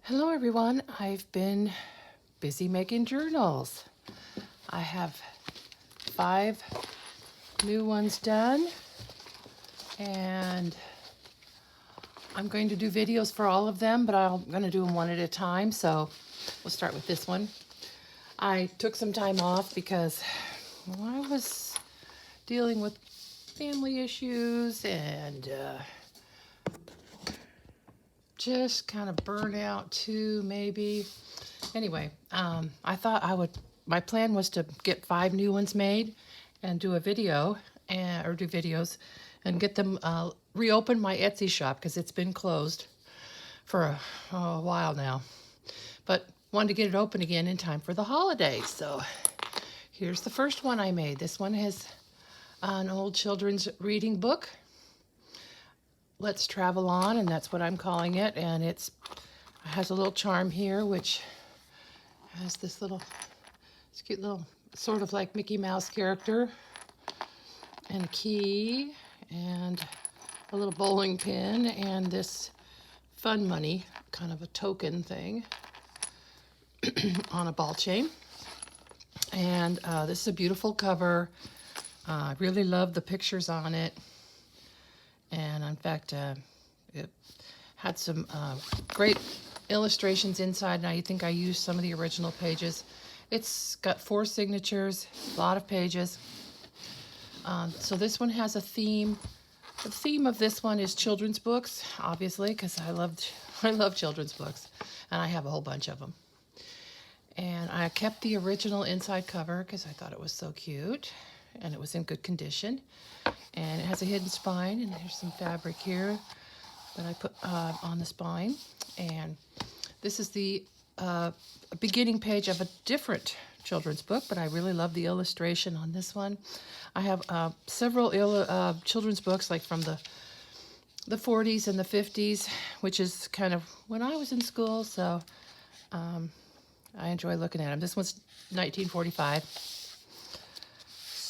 Hello everyone, I've been busy making journals. I have 5 new ones done and I'm going to do videos for all of them, but I'm going to do them one at a time, so we'll start with this one. I took some time off because I was dealing with family issues and just kind of burnout too, maybe. Anyway, I thought my plan was to get 5 new ones made and do a video or do videos and get them reopen my Etsy shop because it's been closed for a while now. But wanted to get it open again in time for the holidays. So here's the first one I made. This one has an old children's reading book. Let's Travel On, and that's what I'm calling it. And it has a little charm here, which has this cute little, sort of like Mickey Mouse character, and a key, and a little bowling pin, and this fun money, kind of a token thing, on a ball chain. And this is a beautiful cover. I really love the pictures on it. And in fact, it had some great illustrations inside, and I think I used some of the original pages. It's got 4 signatures, a lot of pages. So this one has a theme. The theme of this one is children's books, obviously, because I love children's books, and I have a whole bunch of them. And I kept the original inside cover because I thought it was so cute, and it was in good condition. And it has a hidden spine, and there's some fabric here that I put on the spine. And this is the beginning page of a different children's book, but I really love the illustration on this one. I have several children's books, like from the 40s and the 50s, which is kind of when I was in school, so I enjoy looking at them. This one's 1945.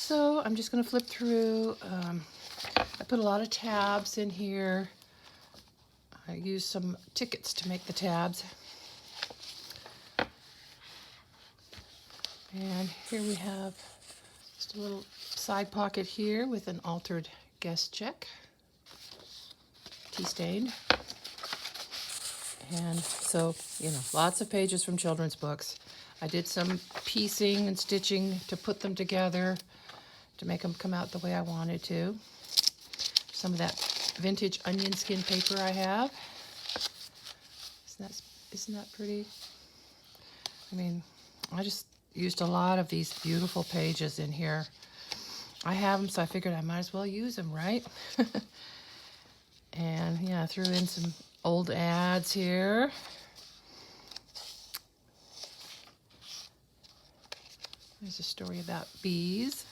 So I'm just going to flip through. I put a lot of tabs in here. I used some tickets to make the tabs. And here we have just a little side pocket here with an altered guest check, tea stained. And so, lots of pages from children's books. I did some piecing and stitching to put them together to make them come out the way I wanted to. Some of that vintage onion skin paper I have. Isn't that pretty? I mean, I just used a lot of these beautiful pages in here. I have them, so I figured I might as well use them, right? And yeah, I threw in some old ads here. There's a story about bees.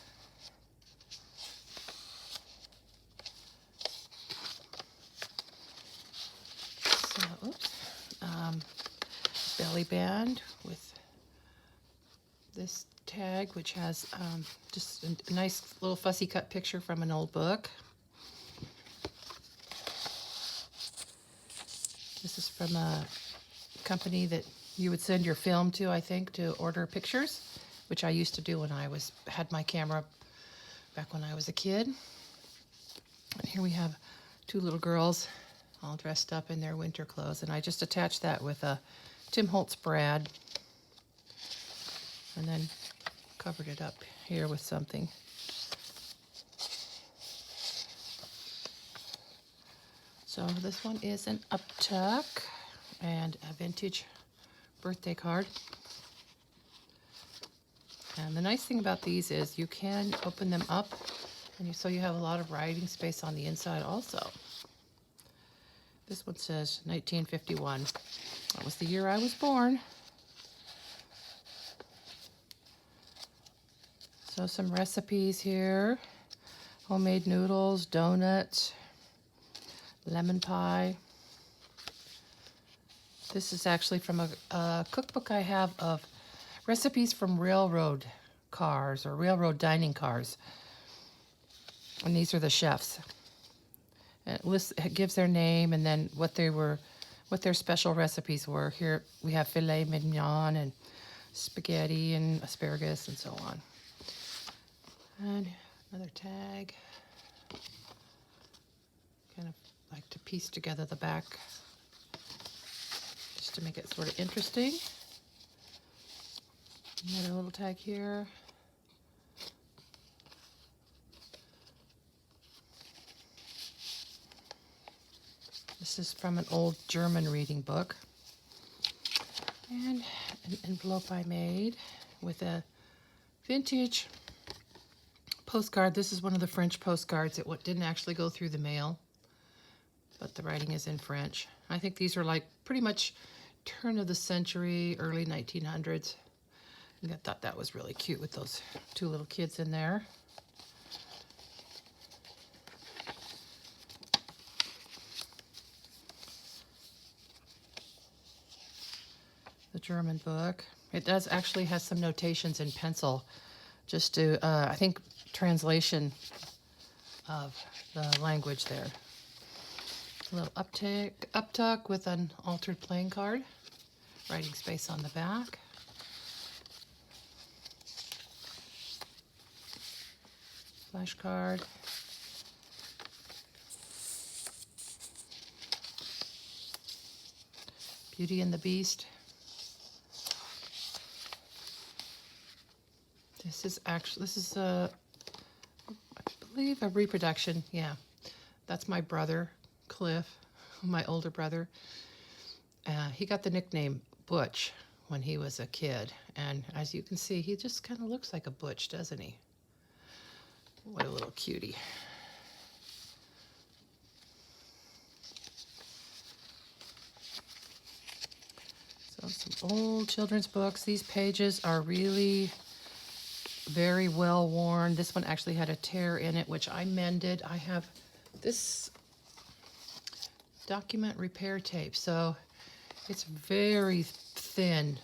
So, belly band with this tag, which has just a nice little fussy cut picture from an old book. This is from a company that you would send your film to, I think, to order pictures, which I used to do when I had my camera back when I was a kid. And here we have 2 little girls all dressed up in their winter clothes, and I just attached that with a Tim Holtz brad, and then covered it up here with something. So this one is an uptuck and a vintage birthday card. And the nice thing about these is you can open them up, and so you have a lot of writing space on the inside also. This one says 1951. That was the year I was born. So some recipes here. Homemade noodles, donuts, lemon pie. This is actually from a cookbook I have of recipes from railroad cars or railroad dining cars. And these are the chefs. It gives their name and then what what their special recipes were. Here we have filet mignon and spaghetti and asparagus and so on. And another tag. Kind of like to piece together the back just to make it sort of interesting. Another little tag here. This is from an old German reading book. And an envelope I made with a vintage postcard. This is one of the French postcards. It didn't actually go through the mail, but the writing is in French. I think these are like pretty much turn of the century, early 1900s. And I thought that was really cute with those two little kids in there. The German book. It does actually has some notations in pencil, just to, I think, translation of the language there. A little uptuck with an altered playing card, writing space on the back. Flashcard. Beauty and the Beast. This is I believe a reproduction. Yeah, that's my brother, Cliff, my older brother. He got the nickname Butch when he was a kid. And as you can see, he just kind of looks like a butch, doesn't he? What a little cutie. So some old children's books. These pages are really very well worn. This one actually had a tear in it, which I mended. I have this document repair tape, so it's very thin.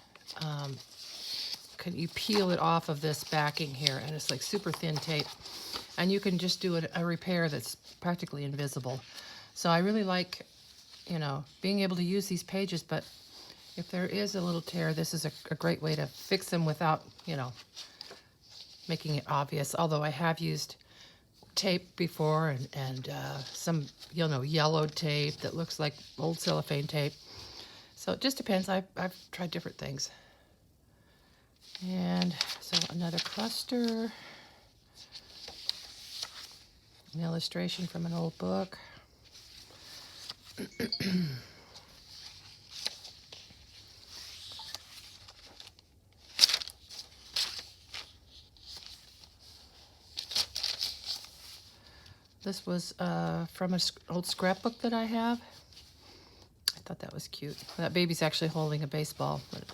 You peel it off of this backing here, and it's like super thin tape, and you can just do a repair that's practically invisible. So I really like, being able to use these pages, but if there is a little tear, this is a great way to fix them without, making it obvious. Although I have used tape before and some, yellowed tape that looks like old cellophane tape. So it just depends. I've tried different things. And so another cluster. An illustration from an old book. This was from an old scrapbook that I have. I thought that was cute. That baby's actually holding a baseball, but it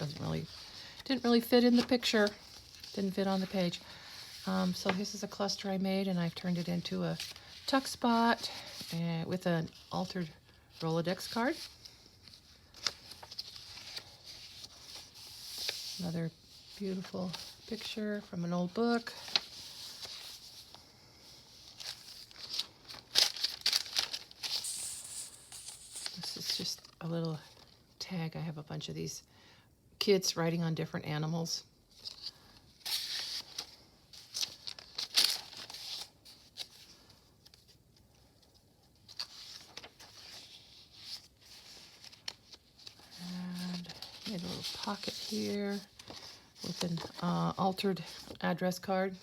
didn't really fit in the picture. Didn't fit on the page. So this is a cluster I made, and I've turned it into a tuck spot with an altered Rolodex card. Another beautiful picture from an old book. This is just a little tag. I have a bunch of these kids writing on different animals. And made a little pocket here with an altered address card.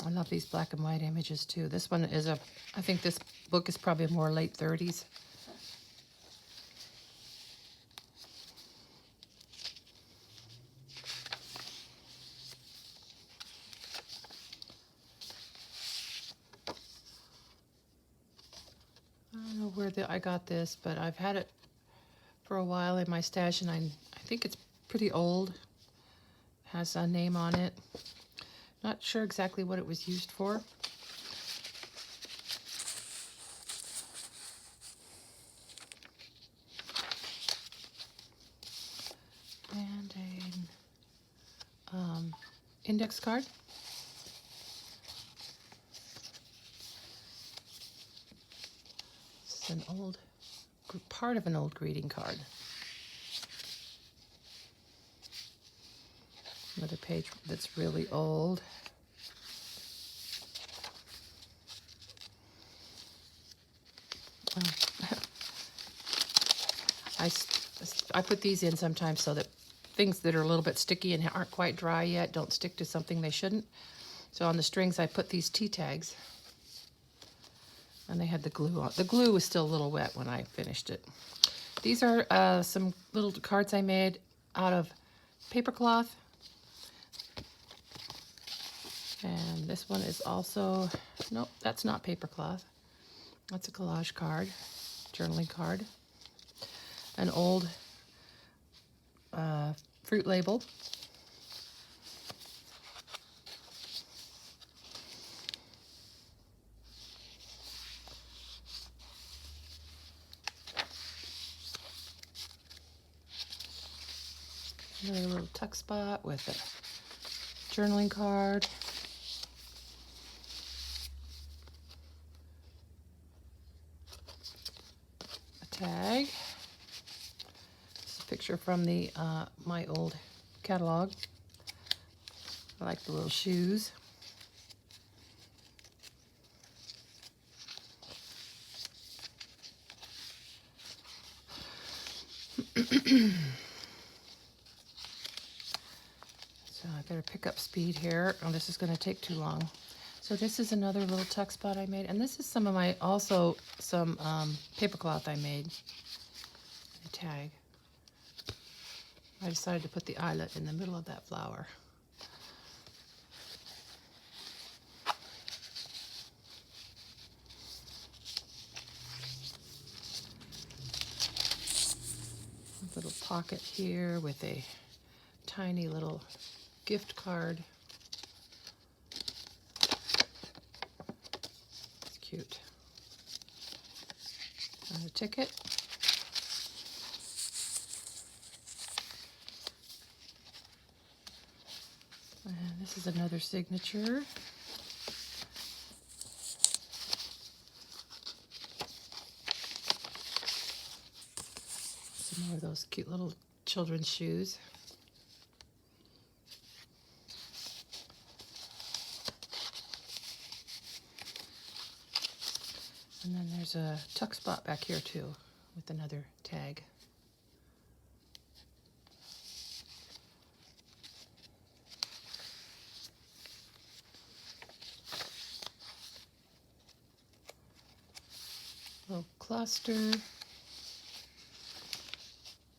I love these black and white images too. This one is I think this book is probably more late 30s. I don't know where I got this, but I've had it for a while in my stash, and I think it's pretty old. Has a name on it. Not sure exactly what it was used for. index card. This is an old, part of an old greeting card. Another page that's really old. I put these in sometimes so that things that are a little bit sticky and aren't quite dry yet don't stick to something they shouldn't. So on the strings I put these tea tags, and they had the glue on. The glue was still a little wet when I finished it. These are some little cards I made out of paper cloth. And this one is also, nope, that's not paper cloth. That's a collage card, journaling card. An old fruit label. Another little tuck spot with a journaling card. A tag. This is a picture from the my old catalog. I like the little shoes. So I better pick up speed here. Oh, this is going to take too long. So this is another little tuck spot I made, and this is some of my, also some paper cloth I made. A tag. I decided to put the eyelet in the middle of that flower. A little pocket here with a tiny little gift card. It's cute. And a ticket. And this is another signature. Some more of those cute little children's shoes. And then there's a tuck spot back here too with another tag. Little cluster.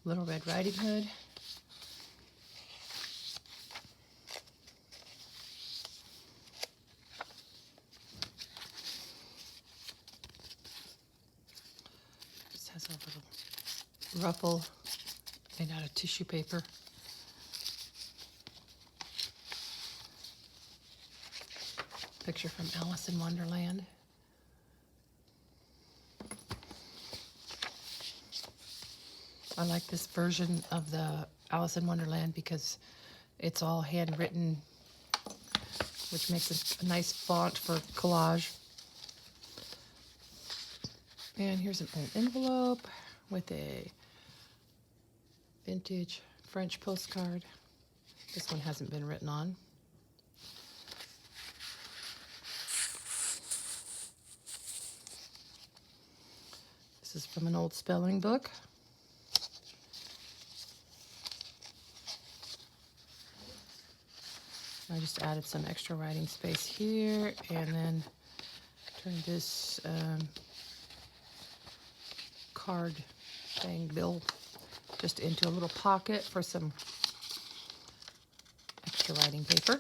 Little Red Riding Hood. This has a little ruffle made out of tissue paper. Picture from Alice in Wonderland. I like this version of the Alice in Wonderland because it's all handwritten, which makes a nice font for collage. And here's an old envelope with a vintage French postcard. This one hasn't been written on. This is from an old spelling book. I just added some extra writing space here, and then turned this card thing, bill, just into a little pocket for some extra writing paper.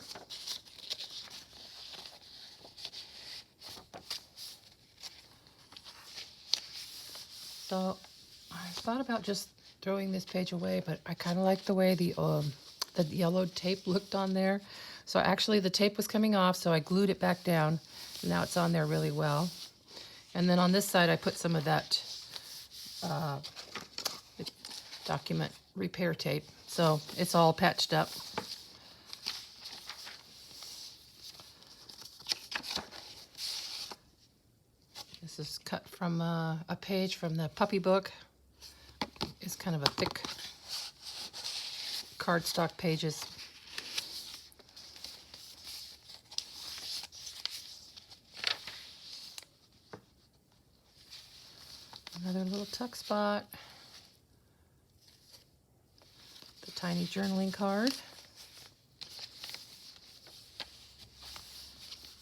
So I thought about just throwing this page away, but I kind of like the way the yellowed tape looked on there. So actually the tape was coming off, so I glued it back down. And now it's on there really well. And then on this side I put some of that document repair tape. So it's all patched up. This is cut from a page from the puppy book. It's kind of a thick cardstock pages. Another little tuck spot. The tiny journaling card.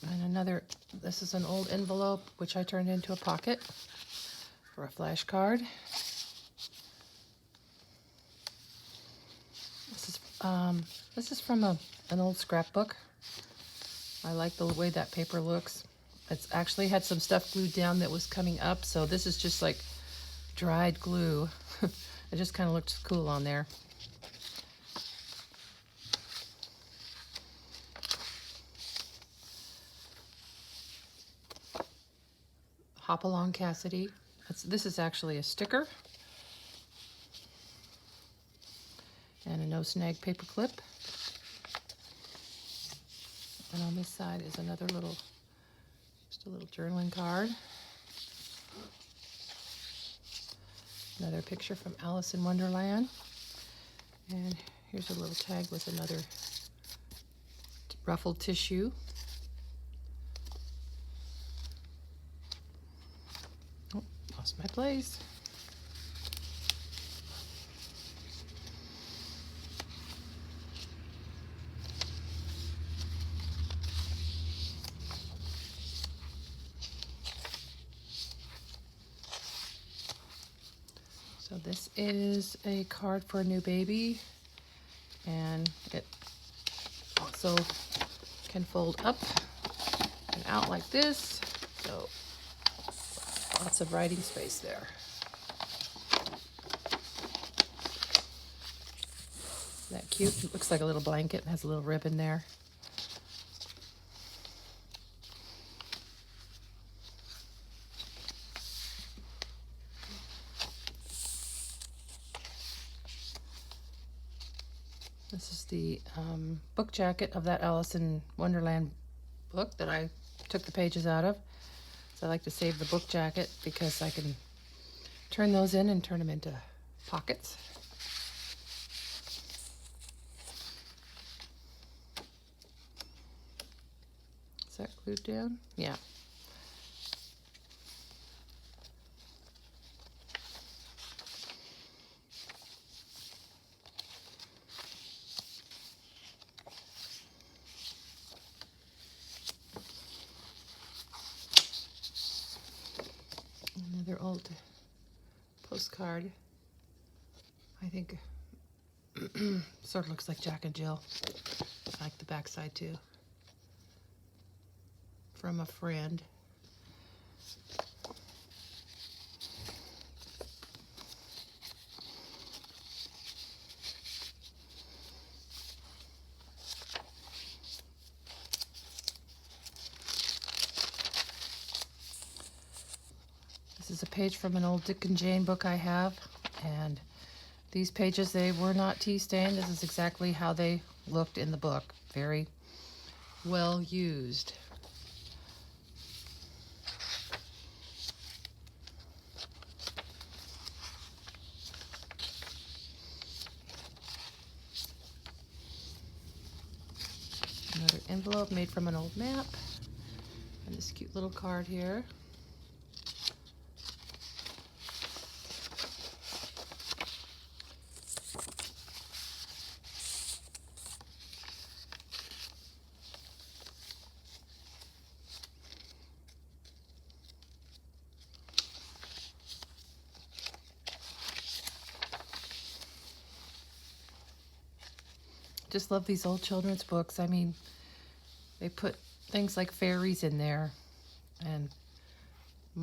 And another, this is an old envelope which I turned into a pocket for a flashcard. This is from an old scrapbook. I like the way that paper looks. It's actually had some stuff glued down that was coming up, so this is just like dried glue. It just kind of looks cool on there. Hop Along Cassidy. This is actually a sticker. And a no snag paper clip. And on this side is another little, just a little journaling card. Another picture from Alice in Wonderland. And here's a little tag with another ruffled tissue. Oh, lost my place. So this is a card for a new baby, and it also can fold up and out like this, so lots of writing space there. Isn't that cute? It looks like a little blanket and has a little ribbon there. This is the book jacket of that Alice in Wonderland book that I took the pages out of. So I like to save the book jacket because I can turn those in and turn them into pockets. Is that glued down? Yeah. Another old postcard. I think sort of looks like Jack and Jill. I like the backside too. From a friend. This is a page from an old Dick and Jane book I have, and these pages, they were not tea stained. This is exactly how they looked in the book. Very well used. Another envelope made from an old map, and this cute little card here. Just love these old children's books. I mean, they put things like fairies in there, and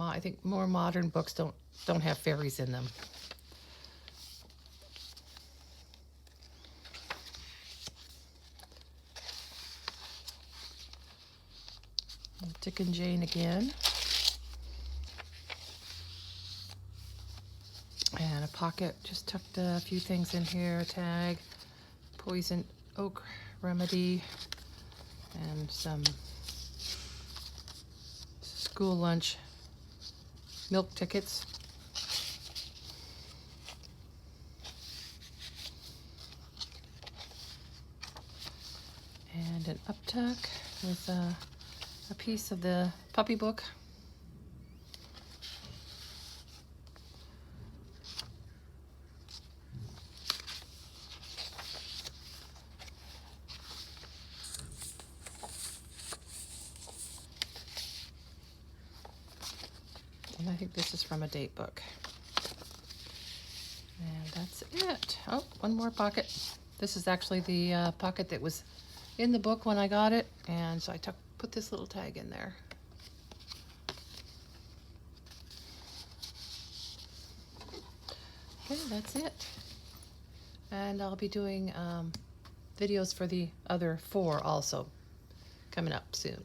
I think more modern books don't have fairies in them. Dick and Jane again. And a pocket, just tucked a few things in here, a tag, poison oak remedy, and some school lunch milk tickets. And an uptuck with a piece of the puppy book. And I think this is from a date book. And that's it. Oh, one more pocket. This is actually the pocket that was in the book when I got it, and so I put this little tag in there. Okay, that's it. And I'll be doing videos for the other 4 also coming up soon.